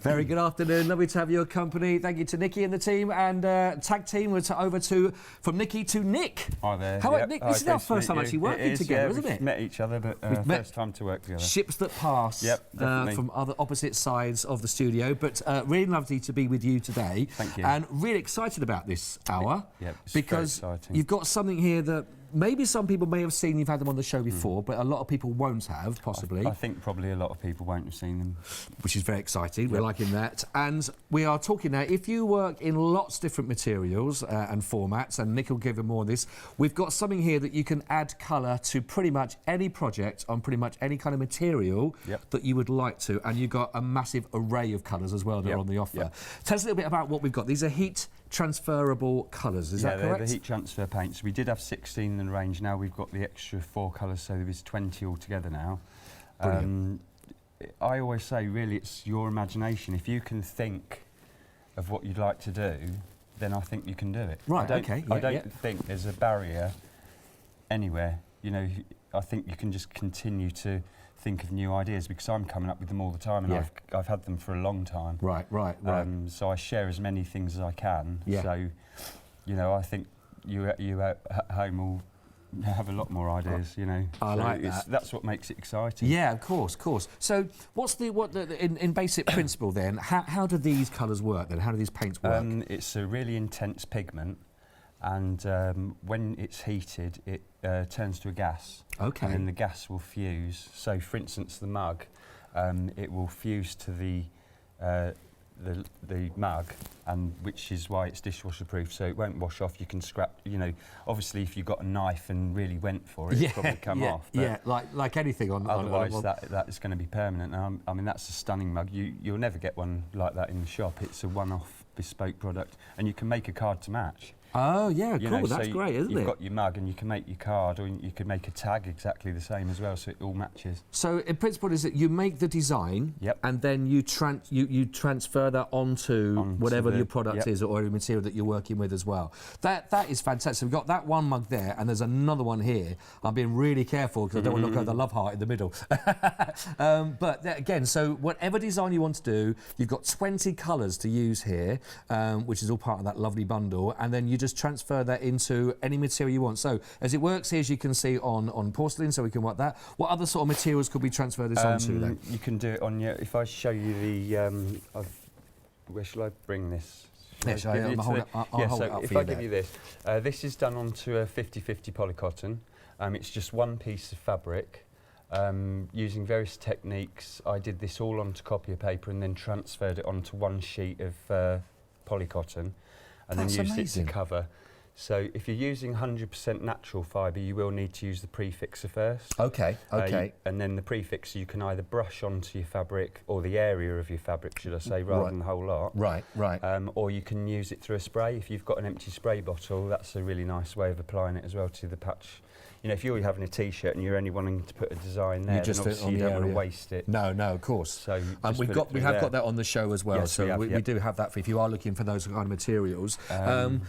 Very good afternoon. Lovely to have your company. Thank you to Nikki and the team. And tag team, we're over to from Nikki to Nick. Hi there. How about Nick? This is our first time actually working together, isn't it? We've met each other, but first time to work together. Ships that pass from other opposite sides of the studio. But really lovely to be with you today. Thank you. And really excited about this hour. It's because very exciting. You've got something here that maybe some people may have seen, you've had them on the show before, but a lot of people won't have, possibly. I think probably a lot of people won't have seen them. Which is very exciting, we're liking that. And we are talking now, if you work in lots of different materials and formats, and Nick will give you more of this, we've got something here that you can add colour to pretty much any project on pretty much any kind of material that you would like to, and you've got a massive array of colours as well that are on the offer. Tell us a little bit about what we've got. These are heat transferable colours, is that correct? Yeah, they're the heat transfer paints. We did have 16 in the range, now we've got the extra 4 colours, so there is 20 altogether now. I always say, really, it's your imagination. If you can think of what you'd like to do, then I think you can do it. Right, I don't think there's a barrier anywhere. You know, I think you can just continue to think of new ideas, because I'm coming up with them all the time, and I've had them for a long time. Right. So I share as many things as I can. So, you know, I think you at home will have a lot more ideas. You know, I like that. That's what makes it exciting. Yeah, of course. So, in basic principle then? How do these colours work then? How do these paints work? It's a really intense pigment, and when it's heated, it turns to a gas. Okay. And then the gas will fuse. So, for instance, the mug, it will fuse to the mug, and which is why it's dishwasher proof. So it won't wash off. You can scrap. You know, obviously, if you got a knife and really went for it, it'd probably come off. But like anything on. Otherwise, that is going to be permanent. And I mean, that's a stunning mug. You'll never get one like that in the shop. It's a one-off bespoke product, and you can make a card to match. Oh yeah, cool. Know, that's great, isn't it? You've got your mug, and you can make your card, or you can make a tag exactly the same as well, so it all matches. So in principle, is that you make the design, and then you transfer that onto whatever your product is, or any material that you're working with as well. That is fantastic. So we've got that one mug there, and there's another one here. I'm being really careful because I don't want to look at the love heart in the middle. But again, so whatever design you want to do, you've got 20 colours to use here, which is all part of that lovely bundle, and then you just transfer that into any material you want. So as it works here, as you can see on porcelain, so we can work that. What other sort of materials could we transfer this onto then? You can do it on your, if I show you the, where shall I bring this? I'll hold it up for if you I give you this is done onto a 50-50 polycotton. It's just one piece of fabric. Using various techniques, I did this all onto copier paper and then transferred it onto one sheet of polycotton. And then used it to cover. So if you're using 100% natural fibre, you will need to use the prefixer first. Okay. And then the prefixer you can either brush onto your fabric, or the area of your fabric, should I say, rather than the whole lot. Right. Or you can use it through a spray. If you've got an empty spray bottle, that's a really nice way of applying it as well to the patch. You know, if you're having a T-shirt and you're only wanting to put a design there, then obviously you don't want to waste it. No, of course. So we have got that on the show as well. Yes, so we do have that for if you are looking for those kind of materials. And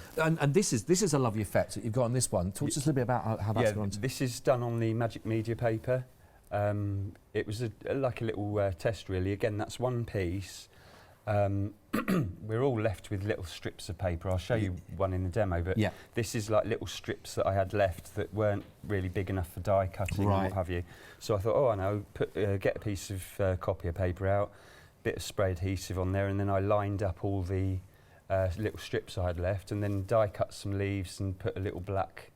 this is a lovely effect that you've got on this one. Talk to us a little bit about how that's gone. This is done on the Magic Media paper. It was like a little test, really. Again, that's one piece. We're all left with little strips of paper. I'll show you one in the demo, but this is like little strips that I had left that weren't really big enough for die cutting or what have you. So I thought, I know, get a piece of copier paper out, bit of spray adhesive on there, and then I lined up all the little strips I had left, and then die cut some leaves and put a little black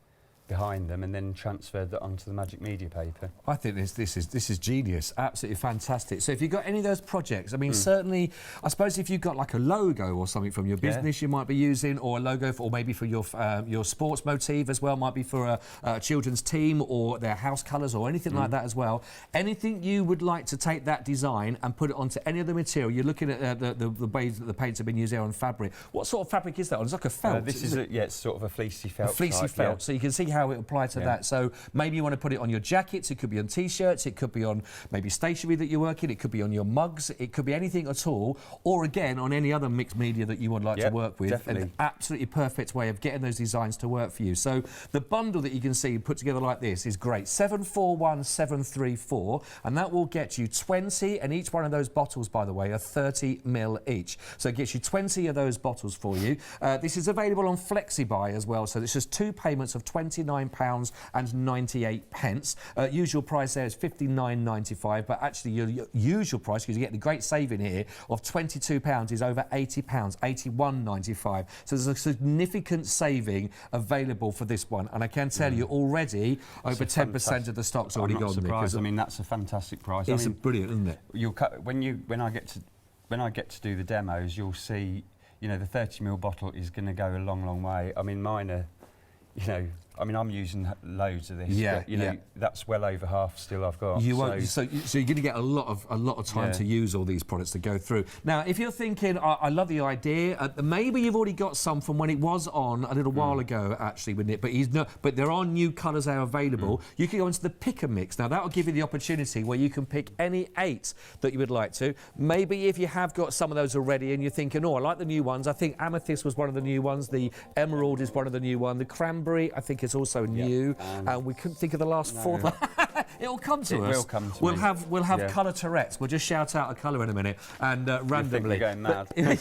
behind them, and then transferred that onto the Magic Media paper. I think this is genius, absolutely fantastic. So if you've got any of those projects, I mean, certainly, I suppose if you've got like a logo or something from your business you might be using, or a logo or maybe for your sports motif as well, might be for a children's team or their house colours or anything like that as well. Anything you would like to take that design and put it onto any other material. You're looking at the ways that the paints have been used there on fabric. What sort of fabric is that on? It's like a felt. This is it's sort of a fleecy felt. A fleecy felt. So you can see how how it applies to that. So maybe you want to put it on your jackets, it could be on T-shirts, it could be on maybe stationery that you work in, it could be on your mugs, it could be anything at all, or again on any other mixed media that you would like to work with. Definitely. An absolutely perfect way of getting those designs to work for you. So the bundle that you can see put together like this is great. 741734, and that will get you 20, and each one of those bottles, by the way, are 30 ml each. So it gets you 20 of those bottles for you. This is available on FlexiBuy as well, so it's just 2 payments of £29.98. Usual price there is £59.95, but actually your usual price, because you get the great saving here of £22, is over £80, £81.95. So there's a significant saving available for this one, and I can tell you already over 10% of the stock's already gone. Surprised. I mean, that's a fantastic price. It's brilliant, isn't it? You'll when I get to do the demos, you'll see, you know, the 30 ml bottle is going to go a long, long way. I mean, mine are, you know, I mean, I'm using loads of this. Yeah, but, you know, that's well over half still I've got. So you're going to get a lot of time to use all these products to go through. Now, if you're thinking, I love the idea, maybe you've already got some from when it was on a little while ago, actually, with it. But there are new colours now available. You can go into the pick and mix. Now, that will give you the opportunity where you can pick any 8 that you would like to. Maybe if you have got some of those already and you're thinking, oh, I like the new ones. I think Amethyst was one of the new ones. The Emerald is one of the new ones. The Cranberry, I think, is also new, and we couldn't think of the last 4. It'll come to us. It will come to We'll have colour Tourette's. We'll just shout out a colour in a minute, and randomly. You're going mad. You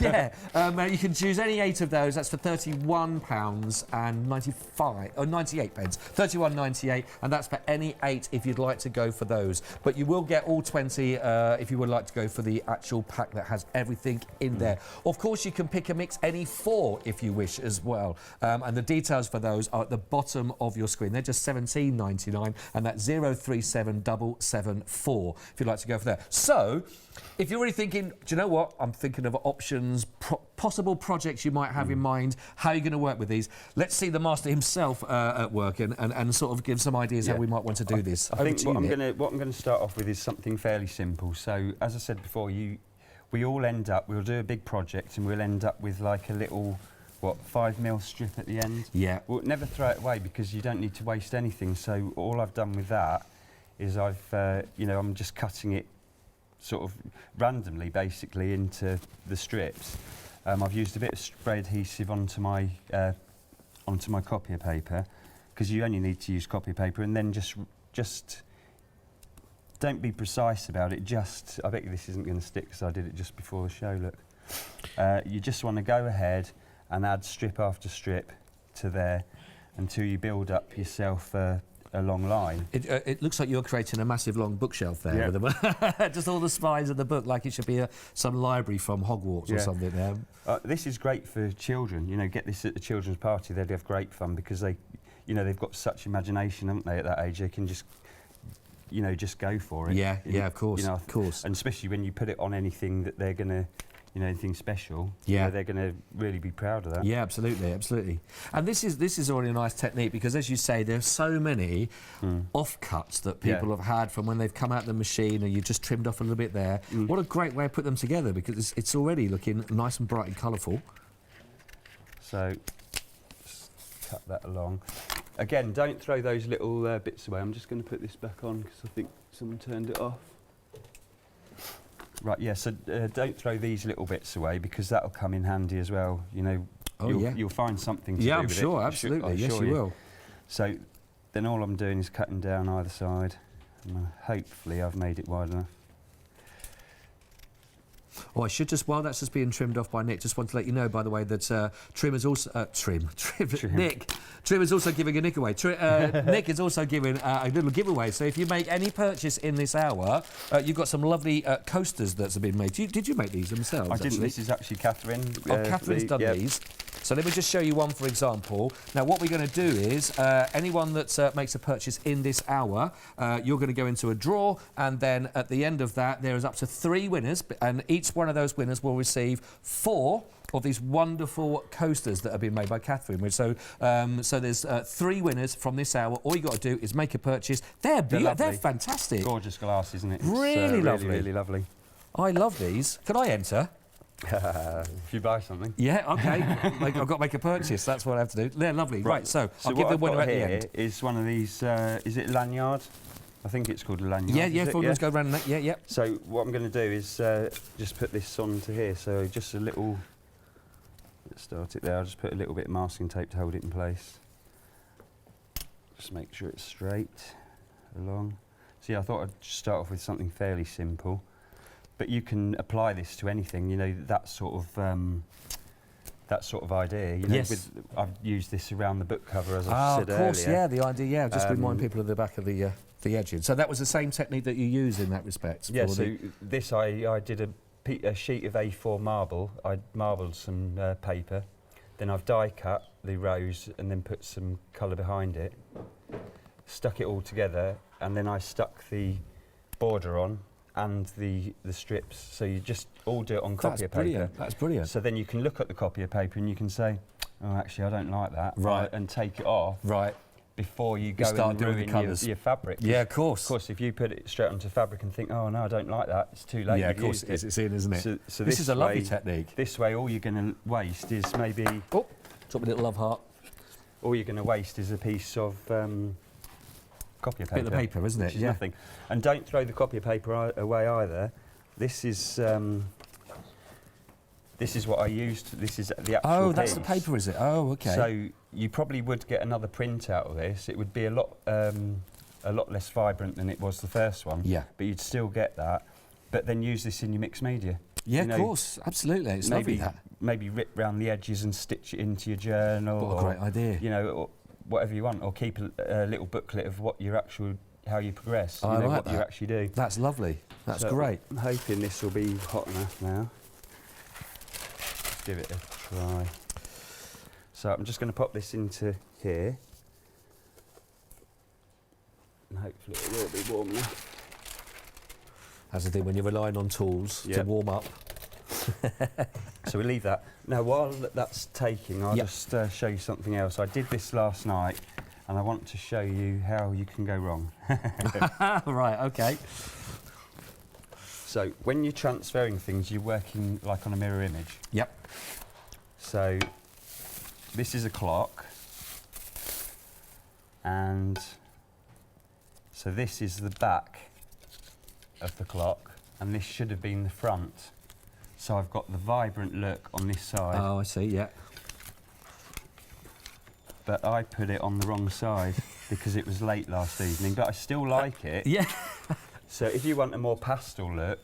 can choose any 8 of those. That's for £31.95 or 98 pence. £31.98, and that's for any 8 if you'd like to go for those. But you will get all 20 if you would like to go for the actual pack that has everything in there. Of course, you can pick and mix any 4 if you wish as well, and the details for those are at the bottom of your screen. They're just £17.99, and that's 037774 if you'd like to go for that. So, if you're really thinking, do you know what? I'm thinking of options, possible projects you might have in mind, how you're going to work with these. Let's see the master himself at work and sort of give some ideas how we might want to do this. I think what I'm going to start off with is something fairly simple. So, as I said before, we'll do a big project and we'll end up with like a little 5 ml strip at the end. Yeah. We'll never throw it away because you don't need to waste anything. So all I've done with that is I'm just cutting it sort of randomly, basically, into the strips. I've used a bit of spray adhesive onto my copier paper, because you only need to use copier paper, and then just don't be precise about it. I bet you this isn't going to stick because I did it just before the show. Look, you just want to go ahead and add strip after strip to there until you build up yourself a long line. It looks like you're creating a massive long bookshelf there with them. Just all the spines of the book, like it should be some library from Hogwarts or something. This is great for children. You know, get this at the children's party. They'd have great fun because they've got such imagination, haven't they? At that age, they can just go for it. Yeah, of course, of course. And especially when you put it on anything that they're going to. Anything special, they're going to really be proud of that. Yeah, absolutely. And this is already a nice technique because, as you say, there's so many offcuts that people have had from when they've come out the machine and you've just trimmed off a little bit there. What a great way to put them together, because it's already looking nice and bright and colourful. So, just cut that along. Again, don't throw those little bits away. I'm just going to put this back on because I think someone turned it off. Right, so don't throw these little bits away because that'll come in handy as well. You'll find something to do with it. Yeah, I'm sure, absolutely. Yes, you will. So then all I'm doing is cutting down either side, and hopefully I've made it wide enough. Oh, I should just, while that's just being trimmed off by Nick, just want to let you know, by the way, that Trim is also... Nick. Trim is also giving a Nick away. Nick is also giving a little giveaway. So if you make any purchase in this hour, you've got some lovely coasters that have been made. Did you make these themselves, I didn't. Actually? This is actually Catherine. Catherine's done these. So let me just show you one, for example. Now, what we're going to do is, anyone that makes a purchase in this hour, you're going to go into a draw, and then at the end of that, there is up to 3 winners, and each one of those winners will receive 4 of these wonderful coasters that have been made by Catherine. So there's 3 winners from this hour. All you got to do is make a purchase. They're fantastic. Gorgeous glass, isn't it? It's really lovely. Really lovely. I love these. Can I enter? If you buy something. Yeah, okay. I've got to make a purchase. That's what I have to do. Yeah, lovely. Right, so I'll give the winner at the end. Is one of these, is it lanyard? I think it's called a lanyard. Yeah, let's go around the neck. Yeah. So what I'm going to do is just put this onto here. So just a little, let's start it there. I'll just put a little bit of masking tape to hold it in place. Just make sure it's straight along. So yeah, I thought I'd start off with something fairly simple. But you can apply this to anything, you know, that sort of idea. You know, yes. I've used this around the book cover, as I said earlier. Of course, yeah, the idea, yeah. Just remind people of the back of the edging. So that was the same technique that you use in that respect? Yeah, so this, I did a sheet of A4 marble. I marbled some paper. Then I've die cut the rows and then put some colour behind it. Stuck it all together, and then I stuck the border on and the strips, so you just all do it on copy paper. That's brilliant. So then you can look at the copy of paper and you can say, oh, actually, I don't like that. Right. And take it off. Right. Before you go and ruin your fabric. Yeah, of course. Of course, if you put it straight onto fabric and think, oh, no, I don't like that, it's too late. Yeah, of course it's in, isn't it? So this is a lovely technique. This way, all you're going to waste is maybe... Oh, drop a little love heart. All you're going to waste is a piece of copy of paper. Bit of paper, isn't it? Which is nothing. And don't throw the copy of paper away either. This is what I used. This is the actual Oh, that's piece. the paper, is it? Oh, okay. So you probably would get another print out of this. It would be a lot less vibrant than it was the first one. Yeah. But you'd still get that. But then use this in your mixed media. Yeah, of course, absolutely. It's lovely that. Maybe rip round the edges and stitch it into your journal. What a great idea. You know, or whatever you want, or keep a little booklet of what your how you progress. You know, like what that. you actually do. That's lovely. That's great. I'm hoping this will be hot enough now. Let's give it a try. So I'm just going to pop this into here, and hopefully it will be warm enough. That's the thing when you're relying on tools to warm up. So we leave that. Now, while that's taking, I'll just show you something else. I did this last night, and I want to show you how you can go wrong. Right, okay. So when you're transferring things, you're working like on a mirror image. Yep. So this is a clock, and so this is the back of the clock, and this should have been the front. So I've got the vibrant look on this side. Oh, I see, yeah. But I put it on the wrong side because it was late last evening, but I still like it. Yeah. So if you want a more pastel look,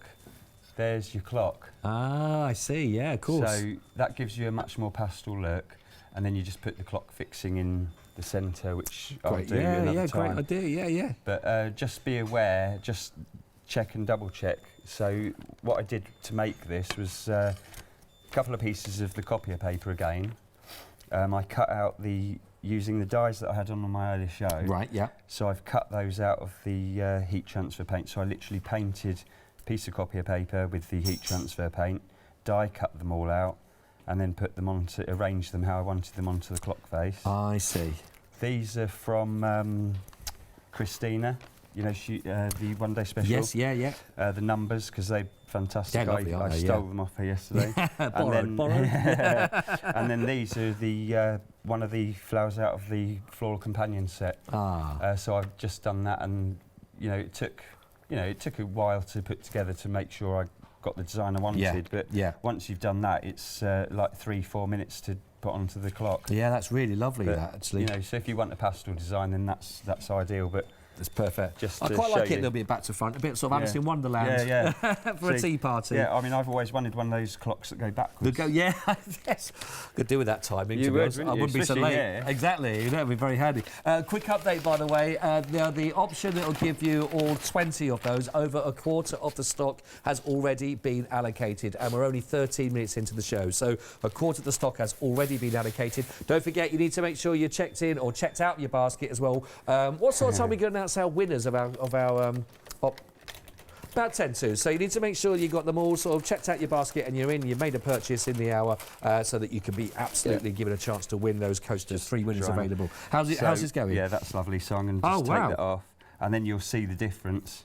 there's your clock. Ah, I see, yeah, of course. So that gives you a much more pastel look, and then you just put the clock fixing in the centre, which I'll do another time. Great idea, yeah. But just be aware, just check and double check. So what I did to make this was a couple of pieces of the copier paper again. I cut out using the dies that I had on my earlier show. Right, yeah. So I've cut those out of the heat transfer paint. So I literally painted a piece of copier paper with the heat transfer paint, die cut them all out, and then put them arrange them how I wanted them onto the clock face. I see. These are from Christina. You know, the One Day Special. Yes, yeah. The numbers, because they're fantastic. Lovely, I stole them off her yesterday. Borrowed. And then these are the one of the flowers out of the Floral Companion set. So I've just done that, and it took a while to put together to make sure I got the design I wanted. But once you've done that, it's like 3-4 minutes to put onto the clock. Yeah, that's really lovely. That actually. So if you want a pastel design, then that's ideal. But it's perfect. Just I quite like it a little bit back to front, a bit sort of Alice in Wonderland for a tea party. Yeah, I mean, I've always wanted one of those clocks that go backwards. Yes. Could do with that timing, you to be honest. I wouldn't be so late. Here. Exactly, that'd be very handy. Quick update, by the way. The option that will give you all 20 of those, over a quarter of the stock has already been allocated, and we're only 13 minutes into the show, so a quarter of the stock has already been allocated. Don't forget, you need to make sure you're checked in or checked out your basket as well. What sort of time are we going to announce our winners of our about 10 to. So you need to make sure you've got them all sort of checked out your basket and you've made a purchase in the hour so that you can be absolutely given a chance to win those coasters. 3 winners available. How's this going? Yeah, that's lovely. So I'm going to just take that off, and then you'll see the difference.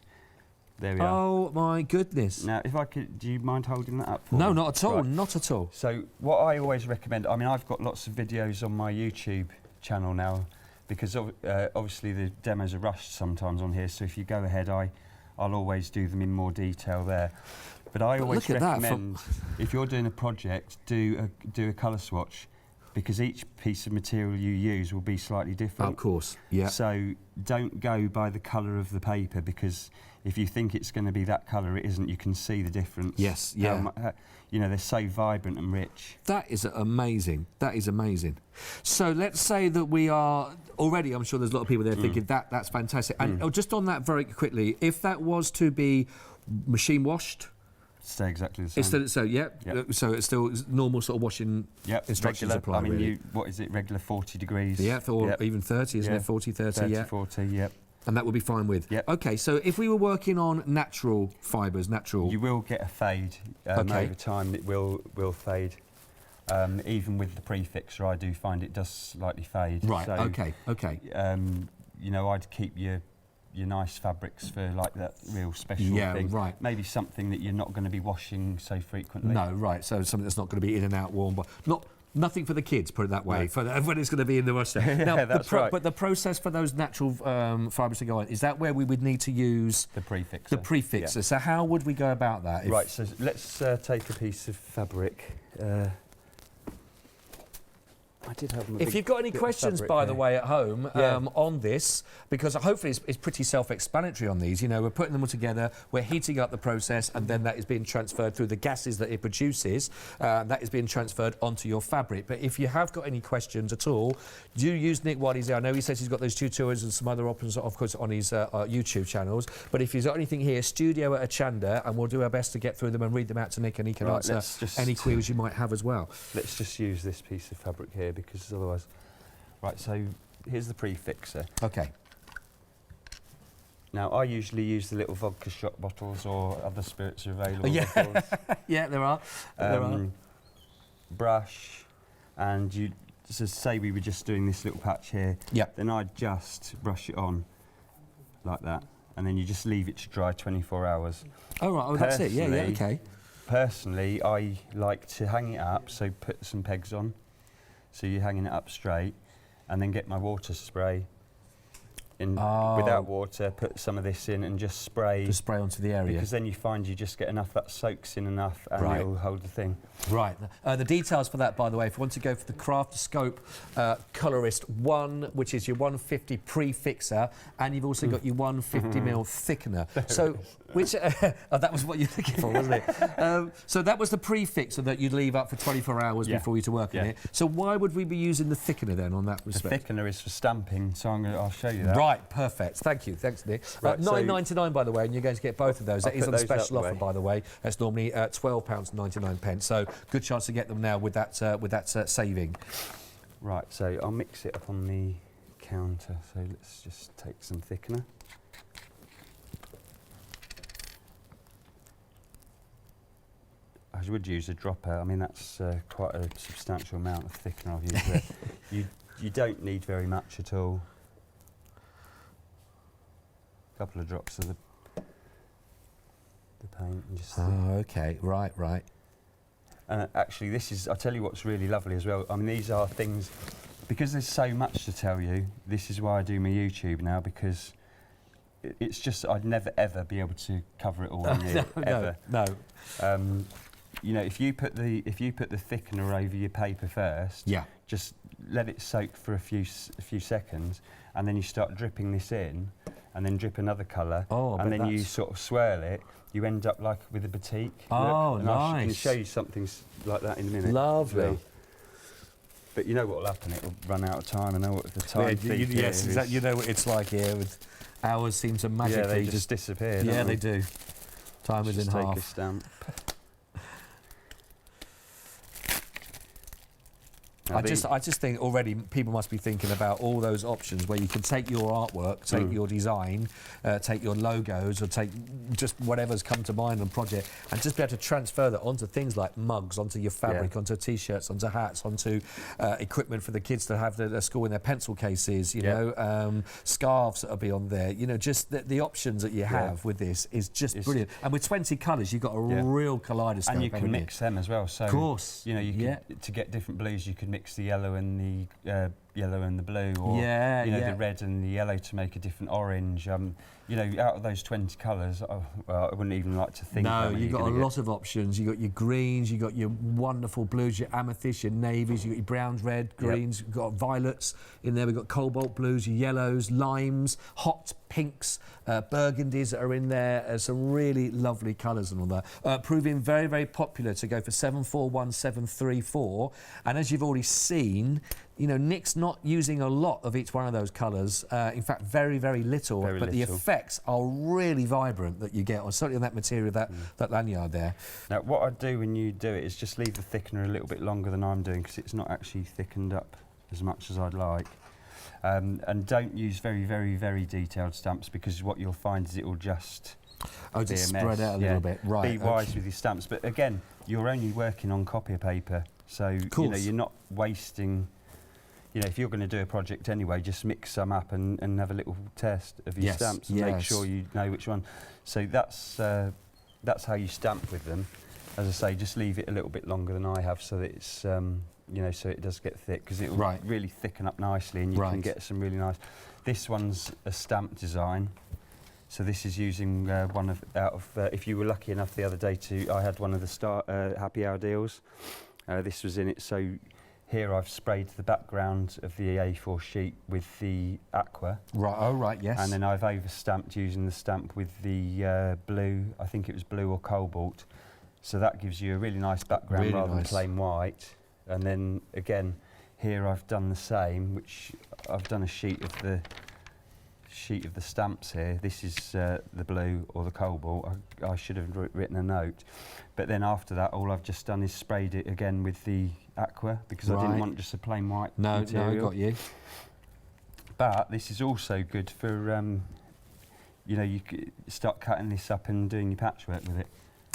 There we are. Oh my goodness. Now, if I could, do you mind holding that up for No, me? not at all, Right. not at all. So what I always recommend, I mean, I've got lots of videos on my YouTube channel now, because obviously the demos are rushed sometimes on here, so if you go ahead, I'll always do them in more detail there. But I always recommend, if you're doing a project, do a colour swatch, because each piece of material you use will be slightly different. Of course, yeah. So don't go by the colour of the paper, because if you think it's going to be that colour, it isn't. You can see the difference. Yes, yeah. You know, they're so vibrant and rich. That is amazing. That is amazing. So let's say that we are already, I'm sure there's a lot of people there thinking that's fantastic. And just on that very quickly, if that was to be machine washed, stay exactly the same. it's still, so so it's still normal sort of washing instructions regular, apply. I mean, really. what is it? Regular 40 degrees. Yeah, or even 30, isn't it? 40, 30, 30, 40, yep. And that would be fine with. Yep. Okay, so if we were working on natural fibres, you will get a fade over time. It will fade. Even with the prefixer, I do find it does slightly fade. Right. So, okay. You know, I'd keep your nice fabrics for like that real special thing. Yeah, right. Maybe something that you're not going to be washing so frequently. No, right. So something that's not going to be in and out warm, but nothing for the kids, put it that way, for when it's going to be in the wash. Now, that's right. But the process for those natural fibres to go on, is that where we would need to use the prefixer? The prefixer. Yeah. So how would we go about that? Right. So let's take a piece of fabric. I did have if you've got any questions, by the way, at home on this, because hopefully it's pretty self-explanatory on these. You know, we're putting them all together, we're heating up the process, and then that is being transferred through the gases that it produces. That is being transferred onto your fabric. But if you have got any questions at all, do use Nick while he's there. I know he says he's got those tutorials and some other options, of course, on his YouTube channels. But if he's got anything here, studio at Achanda, and we'll do our best to get through them and read them out to Nick, and he can answer any queries you might have as well. Let's just use this piece of fabric here, because otherwise... Right, so here's the prefixer. Okay. Now, I usually use the little vodka shot bottles, or other spirits are available. Yeah, yeah, there are. Brush, and you just say we were just doing this little patch here. Yeah. Then I'd just brush it on like that, and then you just leave it to dry 24 hours. Oh, right, that's it, yeah, okay. Personally, I like to hang it up, so put some pegs on. So you're hanging it up straight, and then get my water spray in without water, put some of this in and just spray. Just spray onto the area. Because then you find you just get enough that soaks in enough, and it'll hold the thing. Right. The details for that, by the way, if you want to go for the Craftascope Colorist 1, which is your 150 prefixer, and you've also got your 150mm thickener. So, which that was what you're looking for, wasn't it? So that was the prefixer that you'd leave up for 24 hours before you to work on it. So why would we be using the thickener then on that respect? The thickener is for stamping, so I'll show you that. Right, perfect. Thank you. Thanks, Nick. Right, £9.99, by the way, and you're going to get both of those. That is on special offer, by the way. That's normally £12.99. So good chance to get them now with that saving. Right, so I'll mix it up on the counter. So let's just take some thickener. I would use a dropper. I mean, that's quite a substantial amount of thickener I've used. But you don't need very much at all. A couple of drops of the paint. And just okay, right. Actually, I'll tell you what's really lovely as well. I mean, these are things, because there's so much to tell you, this is why I do my YouTube now, because it's just, I'd never ever be able to cover it all in here, ever. No. You know, if you put the thickener over your paper first, just let it soak for a few seconds, and then you start dripping this in, and then drip another colour, and then you sort of swirl it. You end up like with a batik. Oh, look, nice. I can show you something like that in a minute. Lovely. But you know what will happen? It'll run out of time. I know what the time thing is. Yes, exactly. You know what it's like here. With hours seem to magically they just disappear. Yeah, they do. Time is in half. Take a stamp. I just think already people must be thinking about all those options where you can take your artwork, take your design, take your logos, or take just whatever's come to mind on project, and just be able to transfer that onto things like mugs, onto your fabric, onto t-shirts, onto hats, onto equipment for the kids to have their school in their pencil cases, you know, scarves that'll be on there. You know, just the options that you have with this is just brilliant. And with 20 colours, you've got a real kaleidoscope. And you can mix them as well. So, of course, you know, you could, to get different blues, you could mix the yellow and the blue, or you know, the red and the yellow to make a different orange. You know, out of those 20 colours, I wouldn't even like to think. No, you've got a lot of options. You've got your greens, you've got your wonderful blues, your amethyst, your navies, you've got your browns, red, greens, you've got violets in there, we've got cobalt blues, your yellows, limes, hot pinks, burgundies that are in there, some really lovely colours and all that. Proving very, very popular to go for 741734. And as you've already seen, you know, Nick's not using a lot of each one of those colours. In fact, very, very little. The effects are really vibrant that you get on, certainly on that material, that lanyard there. Now, what I do when you do it is just leave the thickener a little bit longer than I'm doing, because it's not actually thickened up as much as I'd like. And don't use very, very, very detailed stamps, because what you'll find is it will just spread out a little bit. Right. Be wise with your stamps. But again, you're only working on copier paper, so you know, you're not wasting. You know, if you're going to do a project anyway, just mix some up and have a little test of your stamps and make sure you know which one. So that's how you stamp with them. As I say, just leave it a little bit longer than I have, so that it's you know, so it does get thick, because it will really thicken up nicely, and you can get some really nice. This one's a stamp design. So this is using one of if you were lucky enough the other day I had one of the happy hour deals. This was in it. So here I've sprayed the background of the A4 sheet with the aqua. Right. Oh, right. Yes. And then I've over-stamped using the stamp with the blue. I think it was blue or cobalt. So that gives you a really nice background rather than plain white. And then again, here I've done the same, which I've done a sheet of the stamps here. This is the blue or the cobalt. I should have written a note. But then after that, all I've just done is sprayed it again with the aqua, because I didn't want just a plain white material. No, got you. But this is also good for, you know, you could start cutting this up and doing your patchwork with it.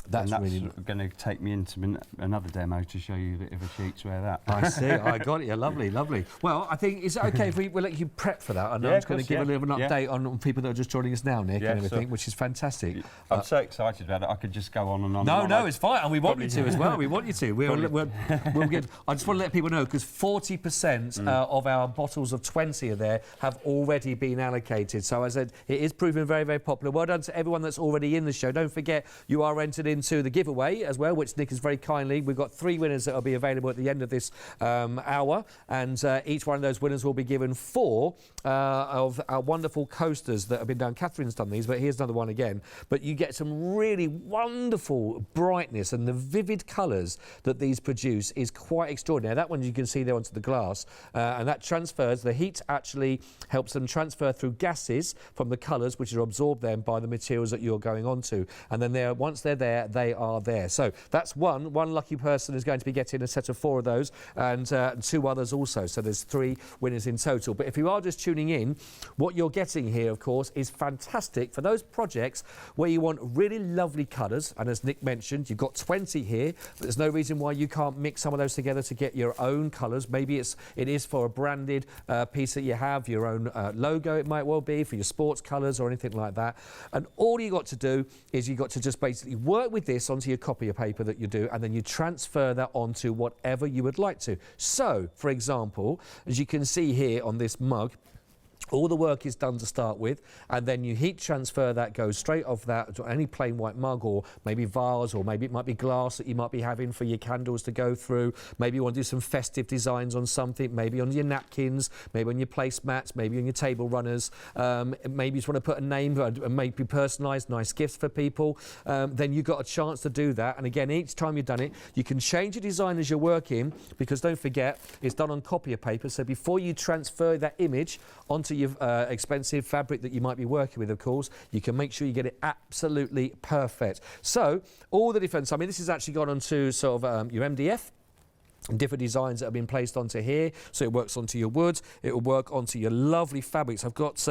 That's really going to take me into another demo to show you a bit of a sheets where that. I see. I got it. Lovely, lovely. Well, I think is it okay if we'll let you prep for that? And I'm just going to give a little bit of an update on people that are just joining us now, Nick, and everything, which is fantastic. I'm so excited about it. I could just go on and on. No, it's fine, and we want you to as well. We want you to. We'll get. I just want to let people know, because 40% of our bottles of 20 are there have already been allocated. So as I said, it is proving very, very popular. Well done to everyone that's already in the show. Don't forget, you are entered into the giveaway as well, which Nick is very kindly. We've got 3 winners that will be available at the end of this hour, and each one of those winners will be given 4 of our wonderful coasters that have been done. Catherine's done these, but here's another one again. But you get some really wonderful brightness, and the vivid colours that these produce is quite extraordinary. That one you can see there onto the glass, and that transfers. The heat actually helps them transfer through gases from the colours, which are absorbed then by the materials that you're going onto, and then once they're there, they are there. So that's one lucky person is going to be getting a set of 4 of those, and 2 others also. So there's 3 winners in total. But if you are just tuning in, what you're getting here, of course, is fantastic for those projects where you want really lovely colours. And as Nick mentioned, you've got 20 here, but there's no reason why you can't mix some of those together to get your own colours. Maybe it is for a branded piece that you have, your own logo it might well be, for your sports colours or anything like that. And all you got to do is you got to just basically work with this onto your copier paper that you do, and then you transfer that onto whatever you would like to. So, for example, as you can see here on this mug, all the work is done to start with, and then you heat transfer that, goes straight off that to any plain white mug, or maybe vase, or maybe it might be glass that you might be having for your candles to go through. Maybe you want to do some festive designs on something, maybe on your napkins, maybe on your placemats, maybe on your table runners. Maybe you just want to put a name and maybe personalised nice gifts for people. Then you've got a chance to do that. And again, each time you've done it, you can change your design as you're working, because don't forget, it's done on copier paper. So before you transfer that image onto your expensive fabric that you might be working with, of course, you can make sure you get it absolutely perfect. So all the difference, I mean, this has actually gone on to sort of your MDF. different designs that have been placed onto here. So it works onto your wood, it will work onto your lovely fabrics. I've got,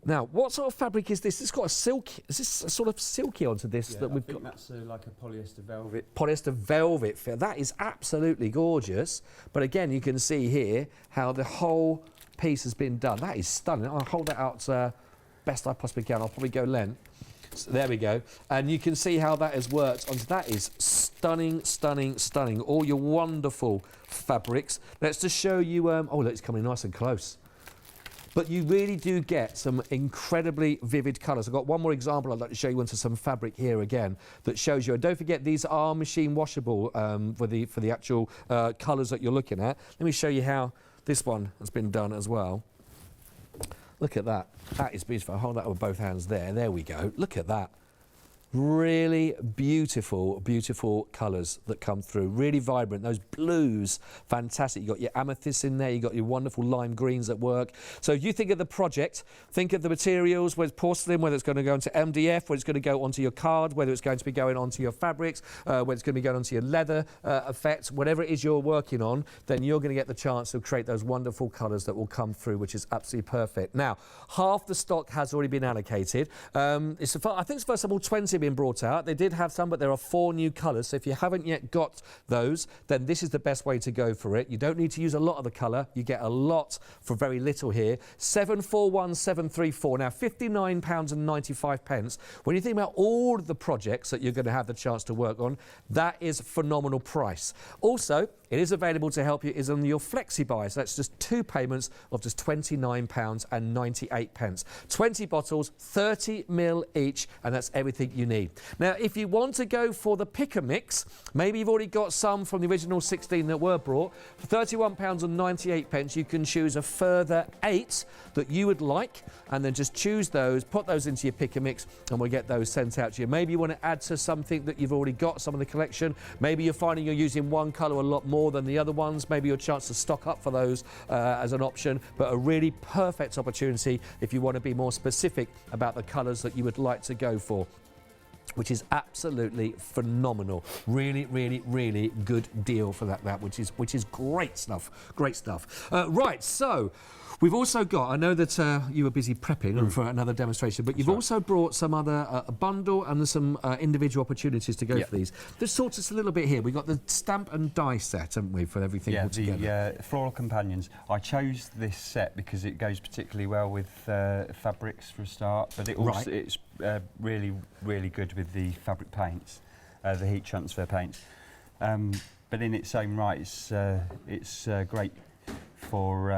now, what sort of fabric is this? It's got a silk, is this a sort of silky onto this that we've got? That's like a polyester velvet. Polyester velvet, that is absolutely gorgeous. But again, you can see here how the whole piece has been done. That is stunning. I'll hold that out best I possibly can. I'll probably go length. So there we go. And you can see how that has worked. That is stunning, stunning, stunning. All your wonderful fabrics. Let's just show you, oh, look, it's coming nice and close. But you really do get some incredibly vivid colours. I've got one more example I'd like to show you into some fabric here again that shows you. And don't forget, these are machine washable for the actual colours that you're looking at. Let me show you how this one has been done as well. Look at that. That is beautiful. I'll hold that with both hands there. There we go. Look at that. Really beautiful, beautiful colours that come through. Really vibrant. Those blues, fantastic. You've got your amethyst in there. You've got your wonderful lime greens at work. So if you think of the project, think of the materials, whether it's porcelain, whether it's going to go into MDF, whether it's going to go onto your card, whether it's going to be going onto your fabrics, whether it's going to be going onto your leather effects, whatever it is you're working on, then you're going to get the chance to create those wonderful colours that will come through, which is absolutely perfect. Now, half the stock has already been allocated. I think it's the first of all 20 been brought out. They did have some, but there are 4 new colours. So if you haven't yet got those, then this is the best way to go for it. You don't need to use a lot of the colour. You get a lot for very little here. 741734. Now, £59.95. When you think about all of the projects that you're going to have the chance to work on, that is a phenomenal price. Also, it is available to help you is on your flexi buy. So that's just 2 payments of just £29.98. 20 bottles, 30ml each, and that's everything you need. Now, if you want to go for the pick and mix, maybe you've already got some from the original 16 that were brought. For £31.98, you can choose a further 8 that you would like, and then just choose those, put those into your pick and mix, and we'll get those sent out to you. Maybe you want to add to something that you've already got, some of the collection. Maybe you're finding you're using one colour a lot more than the other ones. Maybe your chance to stock up for those as an option, but a really perfect opportunity if you want to be more specific about the colours that you would like to go for, which is absolutely phenomenal. Really, really, really good deal for that which is great stuff. Great stuff. Right, so we've also got, I know that you were busy prepping for another demonstration, but you've also brought some other, a bundle and there's some individual opportunities to go for these. Just talk to us a little bit here. We've got the stamp and die set, haven't we, for everything all together? Yeah, the floral companions. I chose this set because it goes particularly well with fabrics for a start, but it also, it's really, really good with the fabric paints, the heat transfer paints. But in its own right, it's great for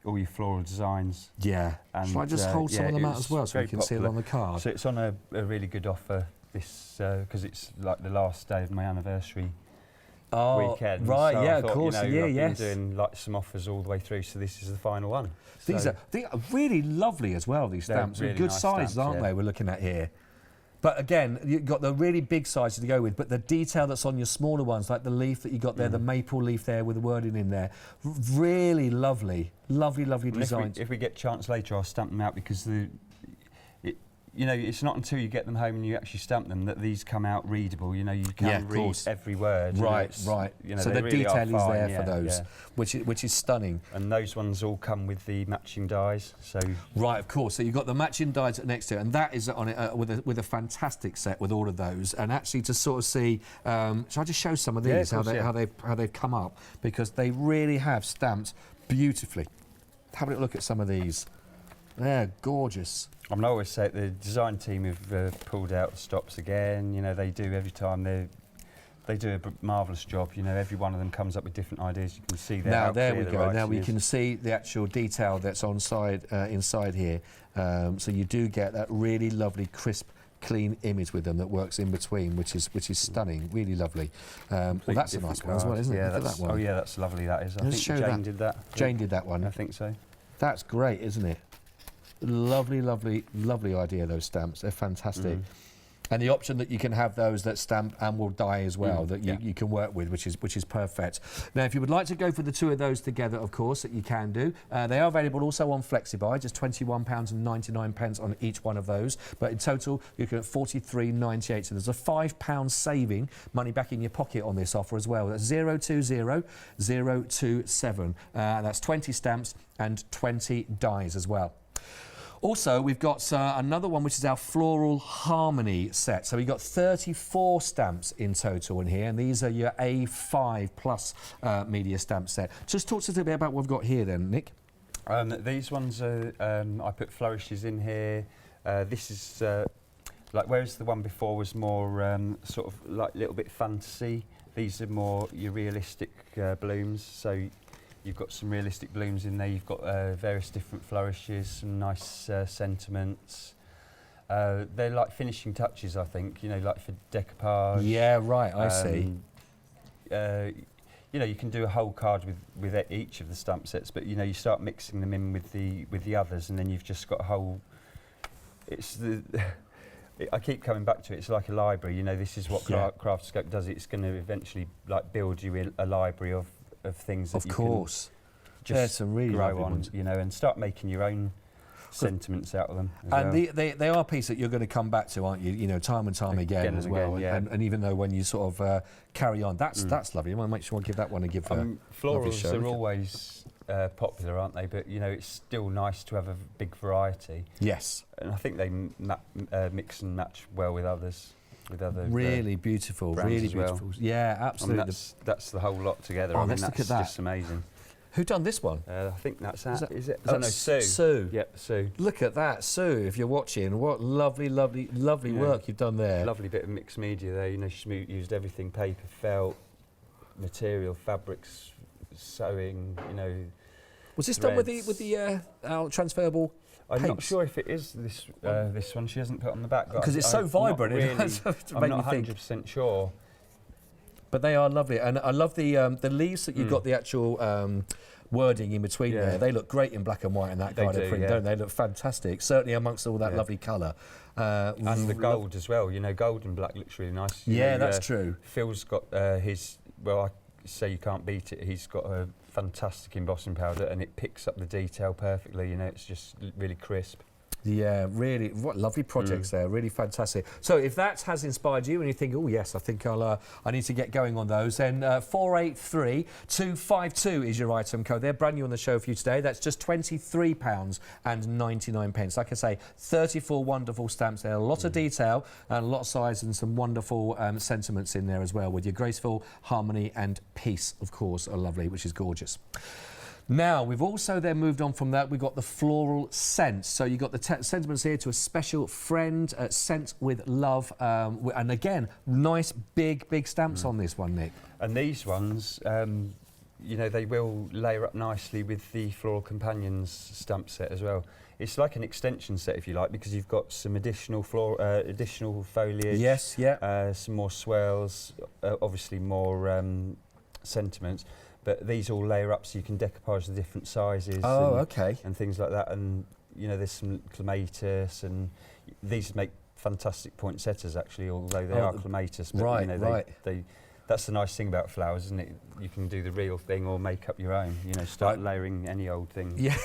all your floral designs. Yeah. And shall I just hold some of them out as well so we can see it on the card? So it's on a really good offer this because it's like the last day of my anniversary weekend. Right, so yeah, I thought, of course, I've yes. been doing like some offers all the way through, so this is the final one. They are really lovely as well, these stamps. Really good nice sizes, stamps, aren't they, we're looking at here. But again, you've got the really big sizes to go with, but the detail that's on your smaller ones, like the leaf that you got there, the maple leaf there with the wording in there, really lovely, lovely, lovely designs. If we get a chance later, I'll stamp them out because you know, it's not until you get them home and you actually stamp them that these come out readable. You know, you can read every word. Right, right. You know, so the really detail is there for those, which is stunning. And those ones all come with the matching dies. So right, of course. So you've got the matching dies next to it, and that is on it with a fantastic set with all of those. And actually, to sort of see, shall I just show some of these how they've come up, because they really have stamped beautifully. Have a look at some of these. They're gorgeous. I mean, I always say the design team have pulled out the stops again. You know, they do every time. They do a marvellous job. You know, every one of them comes up with different ideas. You can see there. Now there we go. Now we can see the actual detail that's inside here. So you do get that really lovely, crisp, clean image with them that works in between, which is stunning, really lovely. Well, that's a nice one as well, isn't it? Yeah, Look at that one. Oh yeah, that's lovely. That is. I think Jane did that. Jane did that one. I think so. That's great, isn't it? Lovely, lovely, lovely idea, those stamps. They're fantastic. And the option that you can have those that stamp and will die as well, that you can work with, which is perfect. Now, if you would like to go for the 2 of those together, of course, that you can do. They are available also on FlexiBuy, just £21.99 on each one of those. But in total, you can get £43.98. So there's a £5 saving, money back in your pocket on this offer as well. That's 020027. That's 20 stamps and 20 dies as well. Also, we've got another one, which is our Floral Harmony set. So we've got 34 stamps in total in here, and these are your A5 plus media stamp set. Just talk to us a bit about what we've got here then, Nick. These ones are, I put flourishes in here. This is, like, whereas the one before was more sort of like a little bit fantasy, these are more your realistic blooms. So you've got some realistic blooms in there. You've got various different flourishes, some nice sentiments. They're like finishing touches, I think, you know, like for decoupage. Yeah, right, I see. You know, you can do a whole card with each of the stamp sets, but, you know, you start mixing them in with the others, and then you've just got a whole... I keep coming back to it. It's like a library. You know, this is what Craftascope does. It's going to eventually, like, build you a library of things that you can just some really grow on, you know, and start making your own sentiments out of them. And they are a piece that you're going to come back to, aren't you? You know, time and time again as well. And even though when you sort of carry on, that's lovely. You want to make sure I give that one a give. Florals are always popular, aren't they? But, you know, it's still nice to have a big variety. Yes. And I think they mix and match well with others. With other really beautiful, really beautiful. Well. Yeah, absolutely. I mean, that's the whole lot together. Oh, I mean, let's look at that. Just amazing. Who done this one? I think that's is it? Oh no, Sue. Sue. Yep, Sue. Look at that, Sue. If you're watching, what lovely, lovely, lovely work you've done there. Lovely bit of mixed media there. You know, she's used everything: paper, felt, material, fabrics, sewing. You know. Was this done with the transferable? I'm not sure if it is this this one. She hasn't put on the back because it's so vibrant. I'm not 100% sure. But they are lovely, and I love the leaves that you've got the actual wording in between there. They look great in black and white and that kind of print, don't they? They look fantastic, certainly amongst all that lovely colour. And the gold as well. You know, gold and black looks really nice. Yeah, that's true. Phil's got his. Well, I say you can't beat it. He's got a fantastic embossing powder, and it picks up the detail perfectly. You know, it's just really crisp. Yeah, really, what lovely projects there, really fantastic. So if that has inspired you and you think, oh yes, I think I need to get going on those, then 483252 is your item code. They're brand new on the show for you today. That's just £23.99. Like I say, 34 wonderful stamps there, a lot of detail and a lot of size and some wonderful sentiments in there as well, with your graceful harmony and peace, of course, are lovely, which is gorgeous. Now, we've also then moved on from that. We've got the floral scents. So you've got the sentiments here: to a special friend, sent with love. And again, nice big stamps on this one, Nick. And these ones, you know, they will layer up nicely with the Floral Companions stamp set as well. It's like an extension set, if you like, because you've got some additional additional foliage. Yes, yeah. Some more swirls, obviously more sentiments. But these all layer up so you can decoupage the different sizes and things like that. And, you know, there's some clematis, and these make fantastic poinsettias, actually, although they are clematis. But, you know, that's the nice thing about flowers, isn't it? You can do the real thing or make up your own, you know, start layering any old thing. Yeah,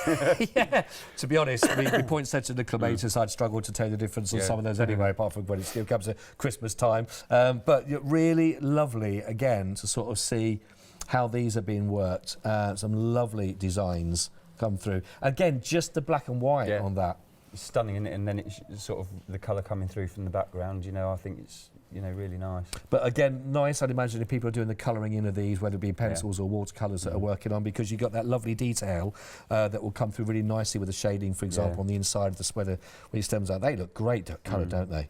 yeah. To be honest, the poinsettia and the clematis, I'd struggle to tell the difference on some of those anyway, apart from when it comes to Christmas time. But really lovely, again, to sort of see how these are being worked. Some lovely designs come through. Again, just the black and white on that. It's stunning, isn't it? And then it's sort of the colour coming through from the background, you know, I think it's, you know, really nice. But again, nice, I'd imagine, if people are doing the colouring in of these, whether it be pencils or watercolours that are working on, because you've got that lovely detail that will come through really nicely with the shading, for example, on the inside of the sweater when it stems out. They look great colour, don't they?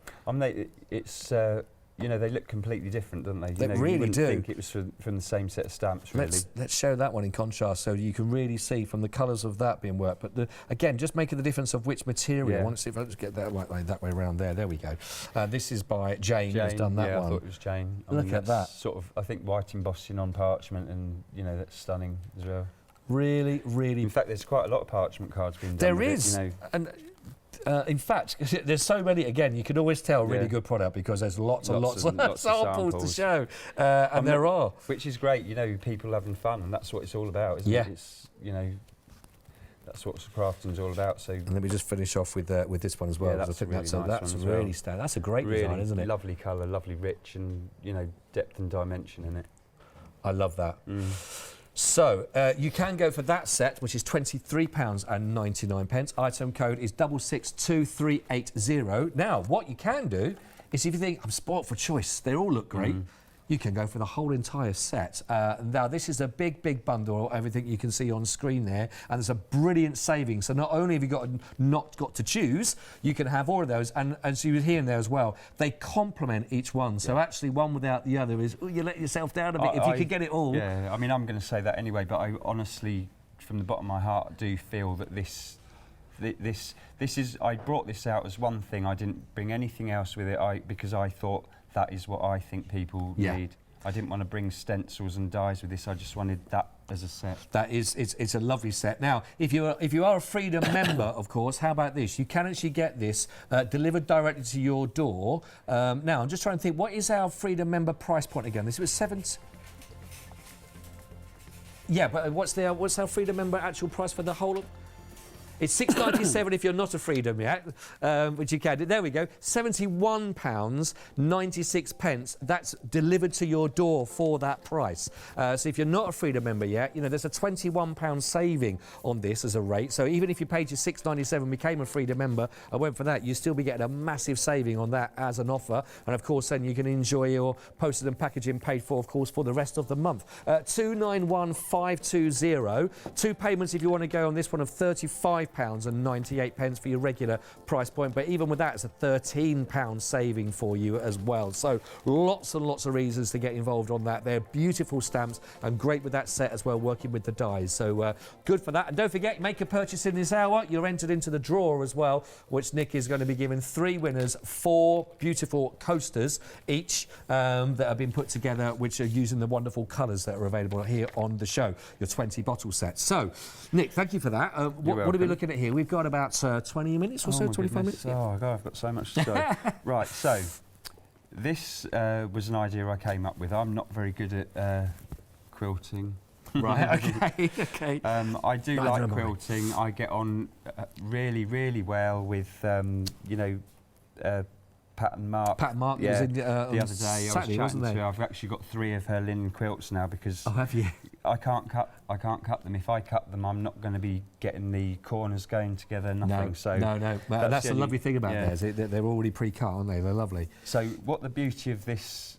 It's... you know, they look completely different, don't they? They you know, really you wouldn't do. think it was from the same set of stamps, really. Let's show that one in contrast, so you can really see from the colours of that being worked. But again, just making the difference of which material. I want to see if I just get that that way around there. There we go. This is by Jane who's done that one. I thought it was Jane. Look at that. Sort of, I think, white embossing on parchment, and, you know, that's stunning as well. Really, really. In fact, there's quite a lot of parchment cards being done. There is. You know. And In fact, there's so many. Again, you can always tell really good product because there's lots and lots of samples to show, and there are, which is great. You know, people having fun, and that's what it's all about, isn't it? It's, you know, that's what crafting's all about. So and let me just finish off with this one as well. Yeah, that's I think really that's nice really stand. That's a great design, isn't it? Lovely colour, lovely rich, and you know, depth and dimension in it. I love that. So you can go for that set, which is £23.99. Item code is 662380. Now, what you can do is if you think, I'm spoilt for choice, they all look great, you can go for the whole entire set. Now, this is a big bundle of everything you can see on screen there, and there's a brilliant saving. So not only have you not got to choose, you can have all of those, and as you hear in there as well, they complement each one. So actually, one without the other is, you let yourself down a bit if you could get it all. Yeah, I mean, I'm going to say that anyway, but I honestly, from the bottom of my heart, do feel that this is. I brought this out as one thing. I didn't bring anything else with it. Because I thought that is what I think people need. I didn't want to bring stencils and dies with this. I just wanted that as a set. That is, it's a lovely set. Now, if you are a Freedom member, of course, how about this? You can actually get this delivered directly to your door. Now, I'm just trying to think, what is our Freedom member price point again? This was 7. Yeah, but what's our Freedom member actual price for the whole? It's £6.97 if you're not a Freedom yet, which you can do. There we go, £71.96. That's delivered to your door for that price. So if you're not a Freedom member yet, you know, there's a £21 saving on this as a rate. So even if you paid your £6.97, became a Freedom member, and went for that, you'd still be getting a massive saving on that as an offer. And of course, then you can enjoy your postage and packaging paid for, of course, for the rest of the month. 291520. 2 payments if you want to go on this one of £35.98 for your regular price point, but even with that, it's a £13 saving for you as well. So lots and lots of reasons to get involved on that. They're beautiful stamps and great with that set as well, working with the dies. So good for that. And don't forget, make a purchase in this hour. You're entered into the draw as well, which Nick is going to be giving 3 winners 4 beautiful coasters each that have been put together, which are using the wonderful colours that are available here on the show. Your 20 bottle set. So, Nick, thank you for that. What are we looking at here? We've got about 20 minutes or so, 25 minutes. Oh, God, I've got so much to go. Right, so this was an idea I came up with. I'm not very good at quilting. Right, okay. I do like quilting. I get on really well with, you know, Pat and Mark. Pat and Mark was in the other day. Saturday, I was chatting wasn't to they? her. I've actually got 3 of her linen quilts now because have you? I can't cut them. If I cut them, I'm not going to be getting the corners going together. Nothing. No. That's the lovely thing about theirs. They're already pre-cut, aren't they? They're lovely. So what the beauty of this,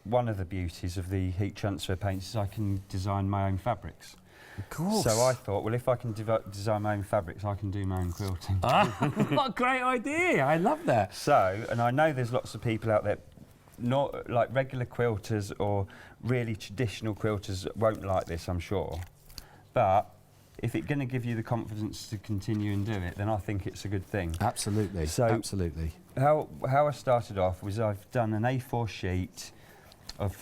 one of the beauties of the heat transfer paints is I can design my own fabrics. Of course. So I thought, well, if I can design my own fabrics, I can do my own quilting. What a great idea! I love that. So, and I know there's lots of people out there, not like regular quilters or really traditional quilters won't like this, I'm sure. But if it's going to give you the confidence to continue and do it, then I think it's a good thing. Absolutely. So absolutely. How I started off was I've done an A4 sheet of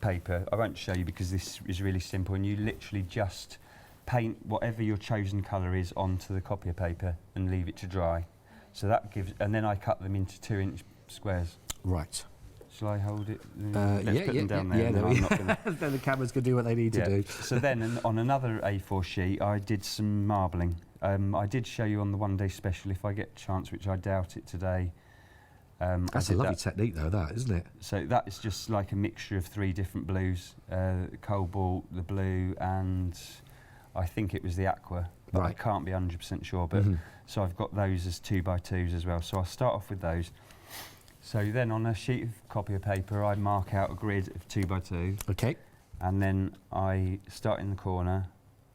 paper. I won't show you because this is really simple, and you literally just paint whatever your chosen colour is onto the copier paper and leave it to dry. So that gives, and then I cut them into 2-inch squares. Right. Shall I hold it? Let's put them down there. Yeah, I'm not gonna then the cameras can do what they need to do. So then on another A4 sheet, I did some marbling. I did show you on the one-day special if I get a chance, which I doubt it today. That's a lovely technique, though, that, isn't it? So that is just like a mixture of 3 different blues, cobalt, the blue, and I think it was the aqua, but I can't be 100% sure. But so I've got those as 2x2s as well. So I'll start off with those. So then on a sheet of copier paper, I mark out a grid of 2x2. Okay. And then I start in the corner,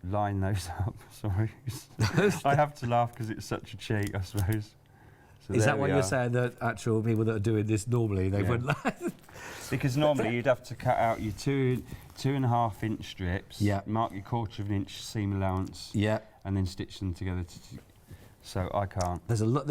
line those up. Sorry. I have to laugh because it's such a cheat, I suppose. So is that why you're saying that actual people that are doing this normally, they wouldn't like? Because normally you'd have to cut out your 2.5 inch strips, mark your 1/4 inch seam allowance, and then stitch them together. So I can't. There's a lot.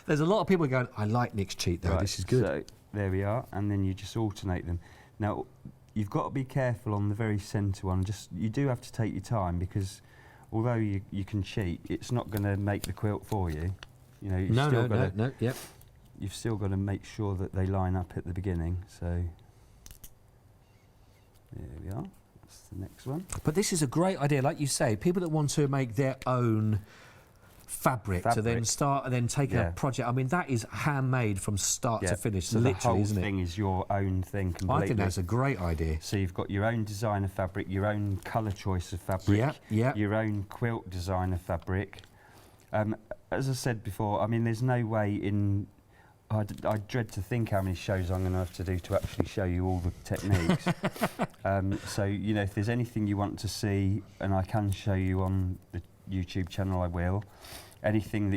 There's a lot of people going, I like Nick's cheat though. This is good. So there we are, and then you just alternate them. Now you've got to be careful on the very centre one. You do have to take your time because although you can cheat, it's not going to make the quilt for you. You know, Yep. You've still got to make sure that they line up at the beginning. So there we are. That's the next one. But this is a great idea, like you say. People that want to make their own fabric to then start and then take a project. I mean, that is handmade from start to finish, so literally, isn't it? The whole thing is your own thing completely. I think that's a great idea. So you've got your own designer fabric, your own colour choice of fabric, your own quilt designer fabric. As I said before, I mean, there's no way in... I dread to think how many shows I'm going to have to do to actually show you all the techniques. So, you know, if there's anything you want to see, and I can show you on the YouTube channel, I will. Anything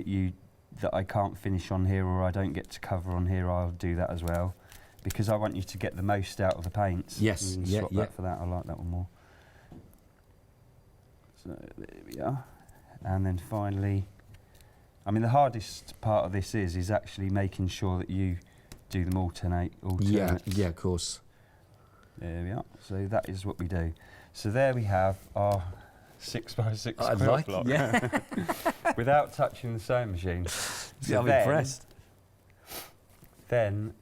that I can't finish on here or I don't get to cover on here, I'll do that as well, because I want you to get the most out of the paints. Yes, swap that for that. I like that one more. So there we are. And then finally, I mean, the hardest part of this is actually making sure that you do them alternate. Yeah, of course. There we are. So that is what we do. So there we have our 6x6 quilt block. Yeah. Without touching the sewing machine. So I'm impressed. Then,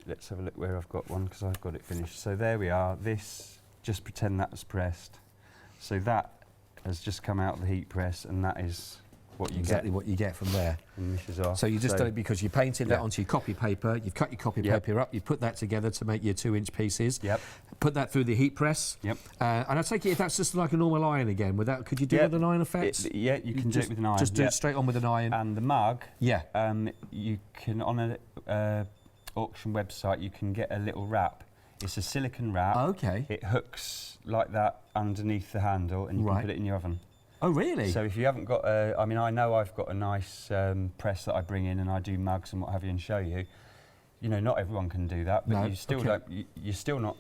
let's have a look where I've got one, because I've got it finished. So there we are. This, just pretend that's pressed. So that has just come out of the heat press, and that is what you exactly what you get from there. And this is off. So you just done it because you painted that onto your copy paper, you've cut your copy paper up, you put that together to make your 2-inch pieces. Put that through the heat press. And I take it if that's just like a normal iron again, could you do it with an iron effect? Yeah, you can do it with an iron. Just do it straight on with an iron. And the mug, you can, on a auction website, you can get a little wrap. It's a silicone wrap. Okay. It hooks like that underneath the handle, and you can put it in your oven. Oh, really? So if you haven't got I mean, I know I've got a nice press that I bring in, and I do mugs and what have you and show you. You know, not everyone can do that, but you still don't. You're still not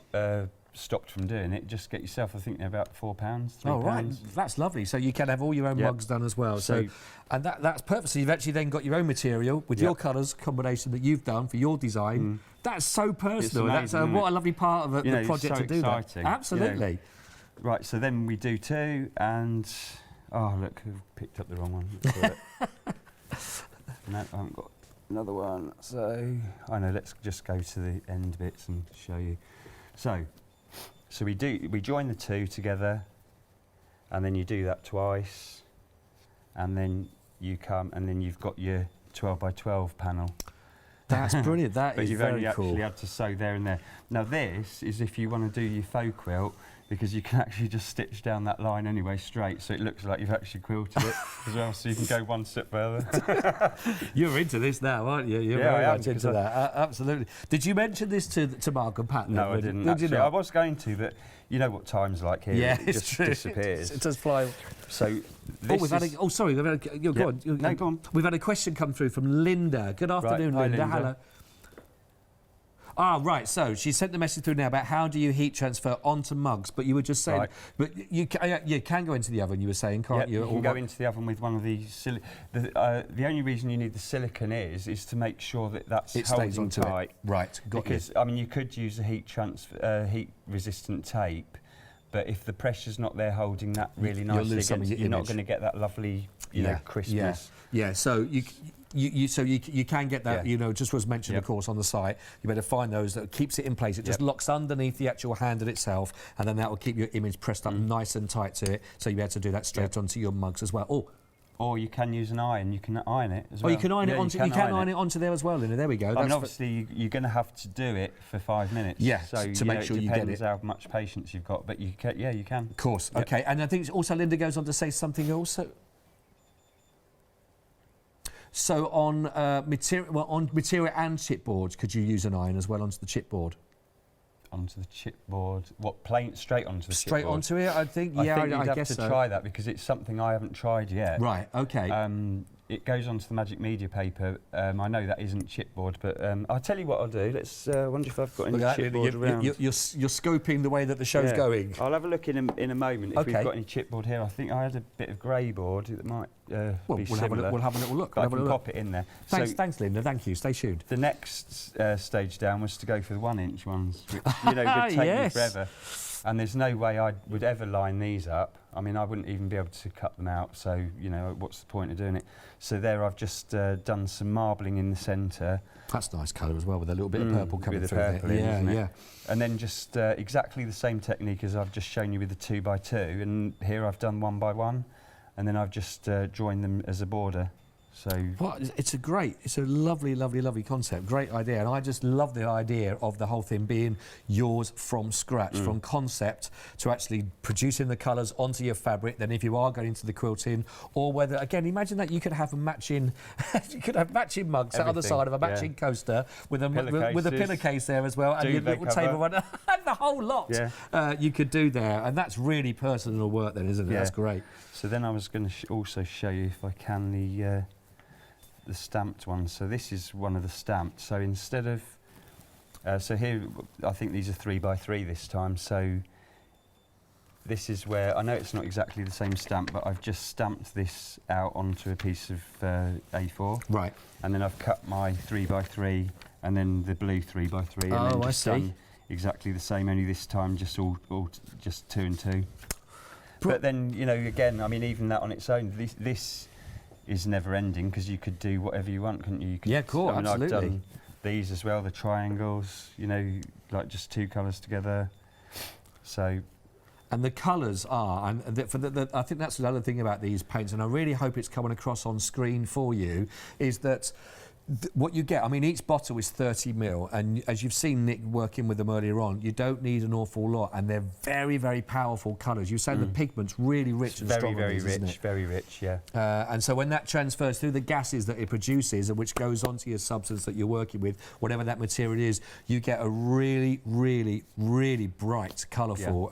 stopped from doing it. Just get yourself, I think they're about £4, £3. Oh, right. That's lovely. So you can have all your own mugs done as well. So and that's perfect. So you've actually then got your own material with your colours combination that you've done for your design. That's so personal. Amazing, that's what a lovely part of the project so to do exciting, that. Absolutely. You know. Right. So then we do two, and oh look, I've picked up the wrong one. No, I haven't got another one. So I know. Let's just go to the end bits and show you. So we join the two together, and then you do that twice, and then you come, and then you've got your 12x12 panel. That's brilliant. That is very cool. But you've only actually had to sew there and there. Now this is if you want to do your faux quilt, because you can actually just stitch down that line anyway straight, so it looks like you've actually quilted it as well, so you can go one step further. You're into this now, aren't you? You're very much into that. Absolutely. Did you mention this to Mark and Pat? No, I didn't. Actually, I was going to, but you know what time's like here. Yeah, it just disappears. It does fly. So we've had go on. No, go on. We've had a question come through from Linda. Good afternoon, Linda. Hello. Ah, right. So she sent the message through now about how do you heat transfer onto mugs, but you were just saying, but you can go into the oven. You were saying, can't you? You can go into the oven with one of the the only reason you need the silicone is to make sure that it stays on tight. Right. Because I mean, you could use a heat resistant tape, but if the pressure's not there holding that really nicely against, you're not going to get that lovely, you know, crispness. Yeah. So you can get that, you know, just was mentioned, of course, on the site. You better find those that keeps it in place. It just locks underneath the actual handle itself, and then that will keep your image pressed up nice and tight to it, so you'll be able to do that straight onto your mugs as well. Or you can use an iron. You can iron it as well. Oh, you can iron it onto. You can iron it onto there as well, Linda. There we go. I mean, obviously, you're going to have to do it for 5 minutes. Yeah, so to make sure you get it. It depends how much patience you've got, but you can. Yeah, you can. Of course. Okay, and I think also Linda goes on to say something also. So on material and chipboards, could you use an iron as well onto the chipboard? Onto the chipboard? What, plain straight onto the chipboard? Straight onto it, I think. I think you'd have to try that, because it's something I haven't tried yet. Right. Okay. It goes onto the magic media paper. I know that isn't chipboard, but I'll tell you what I'll do. Let's wonder if I've got any chipboard around. You're scoping the way that the show's going. I'll have a look in a moment if we've got any chipboard here. I think I had a bit of grey board that might be similar. We'll have a little look. I can pop it in there. Thanks, Linda. Thank you. Stay tuned. The next stage down was to go for the 1-inch ones, which, you know, would take me forever. And there's no way I would ever line these up. I mean, I wouldn't even be able to cut them out, so, you know, what's the point of doing it? So there I've just done some marbling in the centre. That's a nice colour as well, with a little bit of purple coming through there. Yeah. And then just exactly the same technique as I've just shown you with the 2x2, and here I've done 1x1, and then I've just joined them as a border. So it's a lovely, lovely, lovely concept. Great idea, and I just love the idea of the whole thing being yours from scratch, from concept to actually producing the colours onto your fabric. Then, if you are going into the quilting, or whether again, imagine that you could have matching, you could have matching mugs at the other side of a matching coaster with a pillowcase there as well, and your little table run, and the whole lot you could do there, and that's really personal work, then, isn't it? That's great. So then I was going to also show you, if I can, the stamped one. So this is one of the stamped. So instead of, so here, I think these are 3x3 this time. So this is where, I know it's not exactly the same stamp, but I've just stamped this out onto a piece of A4. Right. And then I've cut my 3x3 and then the blue 3x3. And then just done exactly the same, only this time just all just 2 and 2. But then, you know, again, I mean, even that on its own, this is never ending, because you could do whatever you want, couldn't you? Cool, absolutely. I've done these as well, the triangles, you know, like just 2 colours together. So. And the colours are, and I think that's another thing about these paints, and I really hope it's coming across on screen for you, is that what you get, I mean, each bottle is 30 ml, and as you've seen Nick working with them earlier on, you don't need an awful lot, and they're very, very powerful colours. You're saying the pigment's really rich and strong. Very rich, very rich, yeah. And so when that transfers through the gases that it produces, and which goes onto your substance that you're working with, whatever that material is, you get a really, really, really bright, colourful.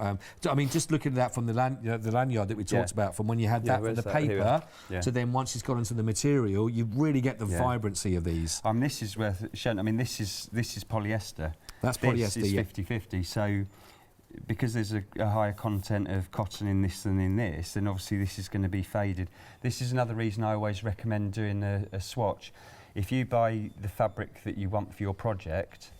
I mean, just looking at that from the lanyard that we talked about, from when you had that from the paper to then once it's gone into the material, you really get the vibrancy of these. This is worth showing. I mean, this is polyester. That's polyester. This is 50-50. So, because there's a higher content of cotton in this than in this, then obviously this is going to be faded. This is another reason I always recommend doing a swatch. If you buy the fabric that you want for your project,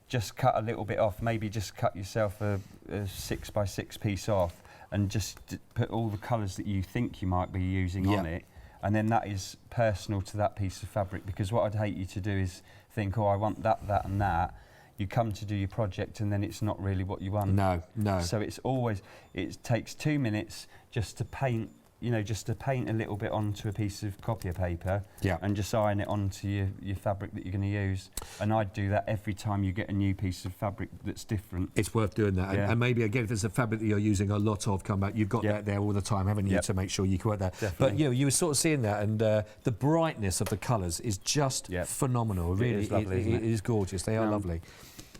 just cut a little bit off. Maybe just cut yourself a 6x6 piece off, and just put all the colours that you think you might be using on it. And then that is personal to that piece of fabric, because what I'd hate you to do is think, oh, I want that, that and that. You come to do your project and then it's not really what you want. No. So it's always, it takes 2 minutes just to paint, you know, just to paint a little bit onto a piece of copier paper and just iron it onto your fabric that you're going to use. And I'd do that every time you get a new piece of fabric that's different. It's worth doing that. And maybe, again, if there's a fabric that you're using a lot of, come back, you've got that there all the time, haven't you, to make sure you can work that. Definitely. But, you were sort of seeing that, and the brightness of the colours is just phenomenal. Really, it is lovely, it is gorgeous. They are lovely.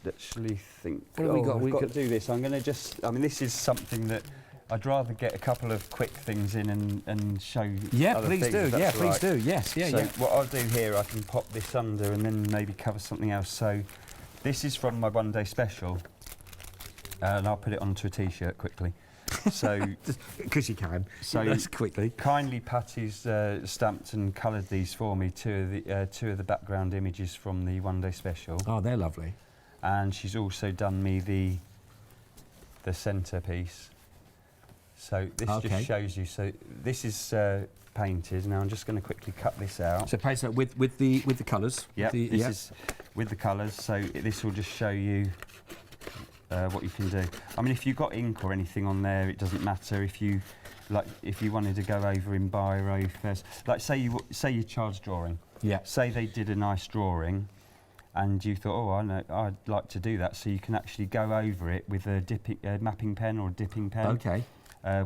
Actually think, what have we got? We've got to do this. I'm going to just, I mean, this is something that I'd rather get a couple of quick things in and show you. Yeah, please do. Yeah, please do. Yes, so what I'll do here, I can pop this under and then maybe cover something else. So this is from my one-day special, and I'll put it onto a T-shirt quickly. So because you can. So quickly. Kindly Patty's stamped and coloured these for me. Two of the background images from the one-day special. Oh, they're lovely. And she's also done me the centre piece. So this just shows you. So this is painted. Now I'm just going to quickly cut this out. So paint that with the colours. Yeah, this is with the colours. So this will just show you what you can do. I mean, if you've got ink or anything on there, it doesn't matter. If you wanted to go over in biro first, like say your child's drawing. Yeah. Say they did a nice drawing, and you thought, oh, I know, I'd like to do that. So you can actually go over it with a mapping pen or a dipping pen. Okay.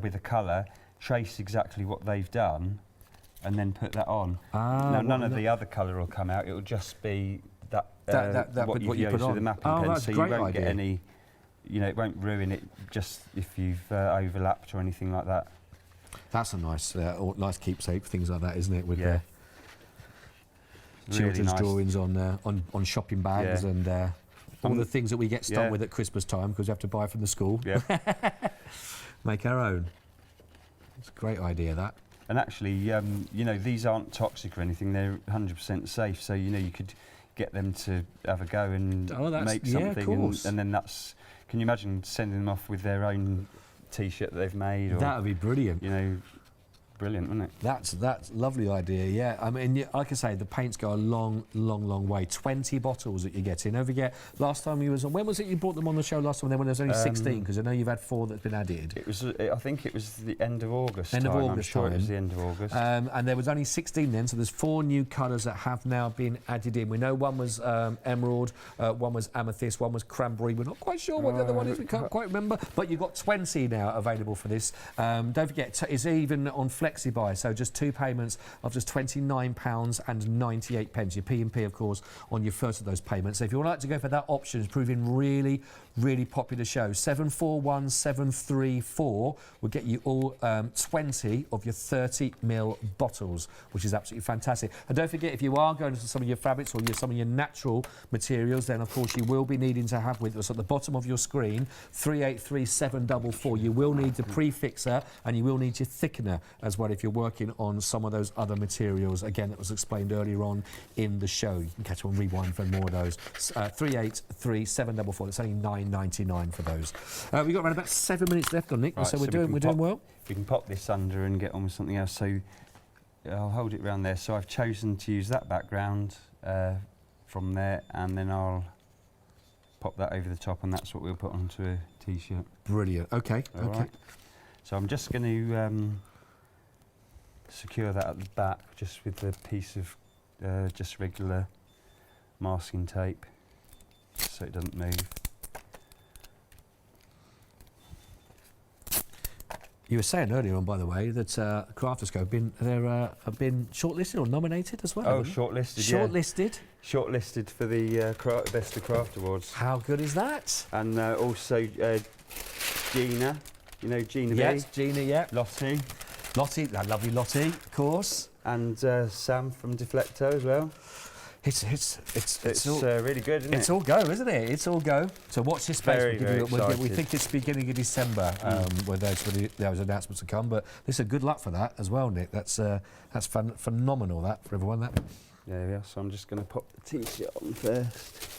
With a colour, trace exactly what they've done, and then put that on. Now, none of the other colour will come out. It will just be that what you've used with the mapping pen. So you won't get any, you know, it won't ruin it just if you've overlapped or anything like that. That's a nice keepsake, things like that, isn't it? With really children's nice drawings on shopping bags and all the things that we get stung with at Christmas time because we have to buy from the school. Yeah. Make our own. It's a great idea, that. And actually, you know, these aren't toxic or anything. They're 100% safe. So, you know, you could get them to have a go and make something. Yeah, of course. And then that's... Can you imagine sending them off with their own T-shirt that they've made? Or, that would be brilliant. You know, brilliant, wouldn't it? That's a lovely idea, yeah. I mean, like I say, the paints go a long way. 20 bottles that you get in. Don't forget, last time you was on, when was it you brought them on the show last time? Then when there was only 16, because I know you've had 4 that's been added. It was, I think it was the end of August. End of August I'm sure time. it was the end of August. And there was only 16 then, so there's 4 new colours that have now been added in. We know one was emerald, one was amethyst, one was cranberry. We're not quite sure what the other one is. We can't quite remember. But you've got 20 now available for this. Don't forget, it's even on FlexiBuy, so just 2 payments of just £29.98. Your P&P, of course, on your first of those payments. So if you would like to go for that option, it's proving really popular show. 741734 will get you all 20 of your 30ml bottles, which is absolutely fantastic. And don't forget, if you are going to some of your fabrics or some of your natural materials, then of course you will be needing to have with us at the bottom of your screen 383744. You will need the prefixer and you will need your thickener as well if you're working on some of those other materials. Again, that was explained earlier on in the show. You can catch on rewind for more of those. 383744. It's only £9.99 for those. We've got around about 7 minutes left on Nick, right, so we're doing well. We can pop this under and get on with something else. So I'll hold it around there. So I've chosen to use that background from there, and then I'll pop that over the top, and that's what we'll put onto a T-shirt. Brilliant. Okay. All right. So I'm just going to secure that at the back just with a piece of just regular masking tape so it doesn't move. You were saying earlier on, by the way, that Craftascope have been shortlisted or nominated as well. Oh, shortlisted, shortlisted. Shortlisted for the Best of Craft Awards. How good is that? And also Gina, you know Gina B? Yes, Gina, yeah. Lottie, that lovely Lottie, of course. And Sam from Deflecto as well. It's all, really good, isn't it? It's all go, isn't it? It's all go. So watch this space. We think it's beginning of December where those announcements will come. But listen, good luck for that as well, Nick. That's phenomenal, that, for everyone. That. There we are. So I'm just going to pop the T-shirt on first.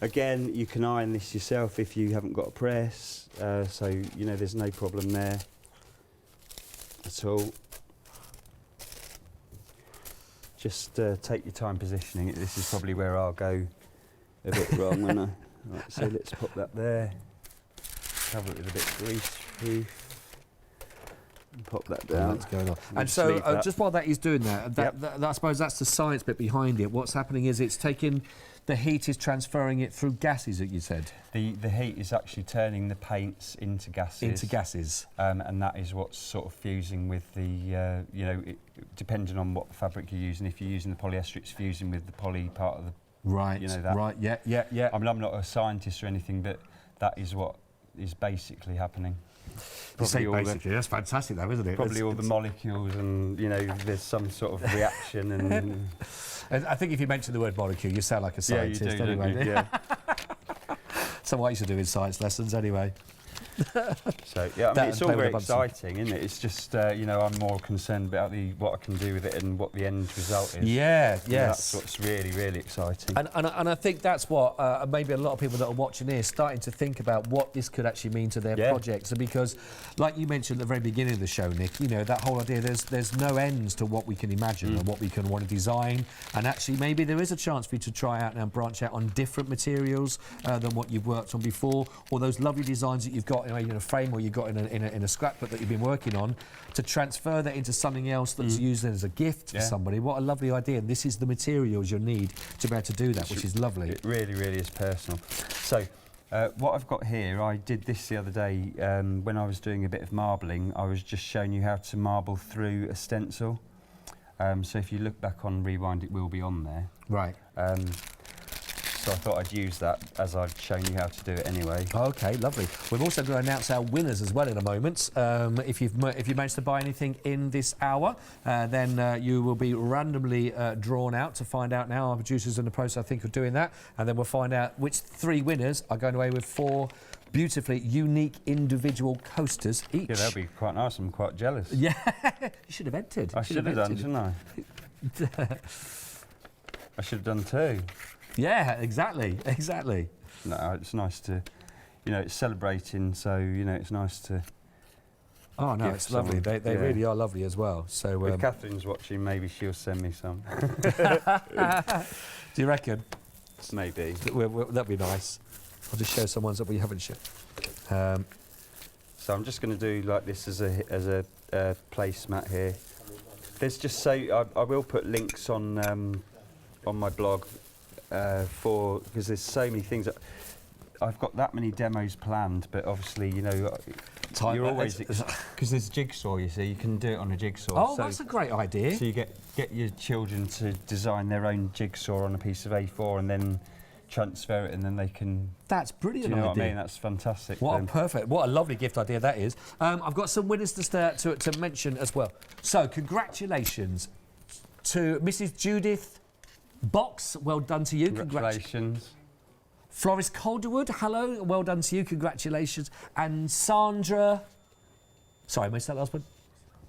Again, you can iron this yourself if you haven't got a press. So, you know, there's no problem there at all. Just take your time positioning it. This is probably where I'll go a bit wrong, won't I? Right, so let's pop that there. Cover it with a bit of grease-proof. And pop that down. What's going on? And so, just while that is doing that, I suppose that's the science bit behind it. What's happening is it's taking the heat is transferring it through gases, that you said. The heat is actually turning the paints into gases. Into gases. And that is what's sort of fusing with the, you know, depending on what fabric you're using. If you're using the polyester, it's fusing with the poly part of the... Right, you know, that. Right, yeah. I mean, I'm not a scientist or anything, but that is what is basically happening. Basically, that's fantastic though, isn't it? Probably all the molecules and, you know, there's some sort of reaction and... And I think if you mention the word molecule, you sound like a scientist. Yeah, you do, anyway. don't you? Yeah. So what I used to do in science lessons anyway. So yeah, I mean, it's all very exciting, isn't it? It's just you know, I'm more concerned about what I can do with it and what the end result is. Yeah, yes. That's what's really exciting. And I think that's what maybe a lot of people that are watching here starting to think about what this could actually mean to their projects. And because, like you mentioned at the very beginning of the show, Nick, you know, that whole idea, there's no ends to what we can imagine and what we can want to design. And actually, maybe there is a chance for you to try out and branch out on different materials than what you've worked on before, or those lovely designs that you've got in a frame or you've got in a scrapbook that you've been working on, to transfer that into something else that's used as a gift for somebody. What a lovely idea. And this is the materials you'll need to be able to do that, which is lovely. It really is personal. So what I've got here, I did this the other day when I was doing a bit of marbling. I was just showing you how to marble through a stencil. So if you look back on Rewind, it will be on there. Right. So I thought I'd use that as I've shown you how to do it anyway. Okay, lovely. We've also got to announce our winners as well in a moment. If you managed to buy anything in this hour, then you will be randomly drawn out to find out now. Our producers in the process, I think, of doing that. And then we'll find out which 3 winners are going away with 4 beautifully unique individual coasters each. Yeah, that'll be quite nice. I'm quite jealous. Yeah, you should have entered. I should have done, shouldn't I? I should have done 2. Yeah, exactly. No, it's nice to, you know, it's celebrating, so, you know, it's nice to... Oh, no, it's lovely. They really are lovely as well. So if Catherine's watching, maybe she'll send me some. Do you reckon? Maybe. That'd be nice. I'll just show some ones that we haven't shown. So I'm just going to do like this as a placemat here. There's just so I will put links on my blog because there's so many things that I've got that many demos planned, but obviously, you know, you're always because there's jigsaw. You see, you can do it on a jigsaw. Oh, that's a great idea. So you get your children to design their own jigsaw on a piece of A4 and then transfer it, and then they can... That's brilliant. Do you know idea. what I mean? That's fantastic. What a perfect, what a lovely gift idea that is. I've got some winners to mention as well. So congratulations to Mrs. Judith Box. Well done to you. Congratulations. Floris Calderwood, hello. Well done to you. Congratulations. And Sandra... Sorry, I missed that last one.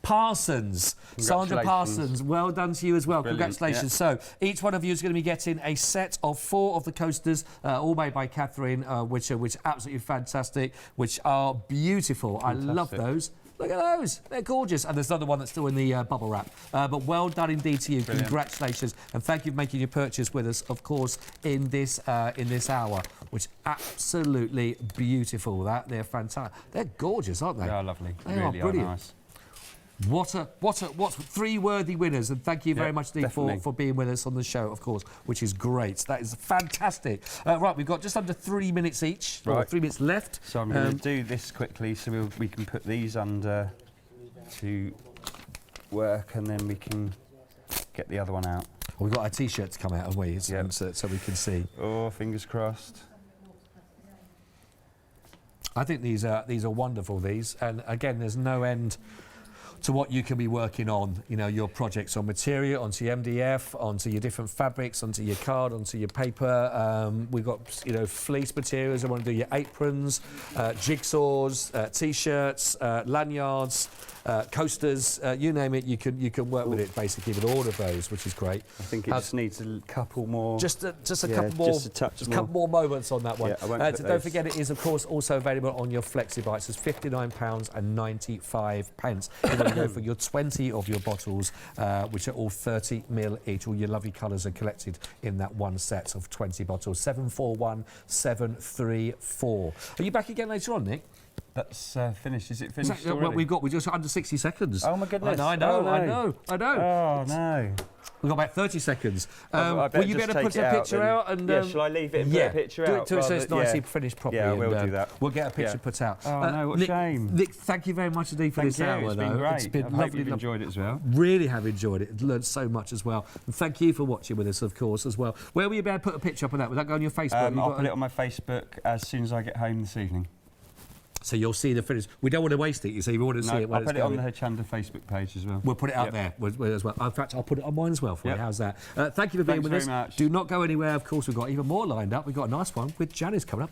Parsons. Sandra Parsons, well done to you as well. Brilliant. Congratulations. Yeah. So each one of you is going to be getting a set of 4 of the coasters, all made by Catherine, which are absolutely fantastic, which are beautiful. Fantastic. I love those. Look at those. They're gorgeous. And there's another one that's still in the bubble wrap. But well done indeed to you. Brilliant. Congratulations. And thank you for making your purchase with us, of course, in this hour, which absolutely beautiful. They're fantastic. They're gorgeous, aren't they? They are lovely. They really are brilliant. Are nice. What 3 worthy winners, and thank you very much indeed for being with us on the show, of course, which is great. That is fantastic. Right, we've got just under 3 minutes each, or 3 minutes left. So I'm going to do this quickly so we can put these under to work, and then we can get the other one out. We've got our T-shirt to come out, haven't we? So we can see. Oh, fingers crossed. I think these are wonderful, and again, there's no end to what you can be working on, you know, your projects on material, onto your MDF, onto your different fabrics, onto your card, onto your paper. We've got, you know, fleece materials. I want to do your aprons, jigsaws, T-shirts, lanyards, coasters, you name it. You can work with it basically with all of those, which is great. I think it just needs a couple more. Just a couple more. Just a touch just a couple more moments on that one. Yeah, I won't don't forget, it is of course also available on your Flexi Bites. It's £59.95. You're going to go for your 20 of your bottles, which are all 30ml each. All your lovely colours are collected in that one set of 20 bottles. 741734. Are you back again later on, Nick? That's finished. Is it finished well, already? we're just under 60 seconds. Oh my goodness! I know. Oh no! We've got about 30 seconds. Will you be able to put a picture out? And, yeah, shall I leave it and put a picture out? Do it so it's nicely finished properly. Yeah, we'll do that. We'll get a picture put out. Oh no, what a shame. Nick, thank you very much indeed for this hour. It's been great. It's been lovely. I hope you've enjoyed it as well. Really have enjoyed it. Learned so much as well. And thank you for watching with us, of course, as well. Where will you be able to put a picture up of that? Will that go on your Facebook? I'll put it on my Facebook as soon as I get home this evening. So you'll see the finish. We don't want to waste it, you see. We want to see it when I'll put it on the Chanda Facebook page as well. We'll put it out there as well. In fact, I'll put it on mine as well for you. How's that? Thank you for being with us. Thanks very much. Do not go anywhere. Of course, we've got even more lined up. We've got a nice one with Janice coming up.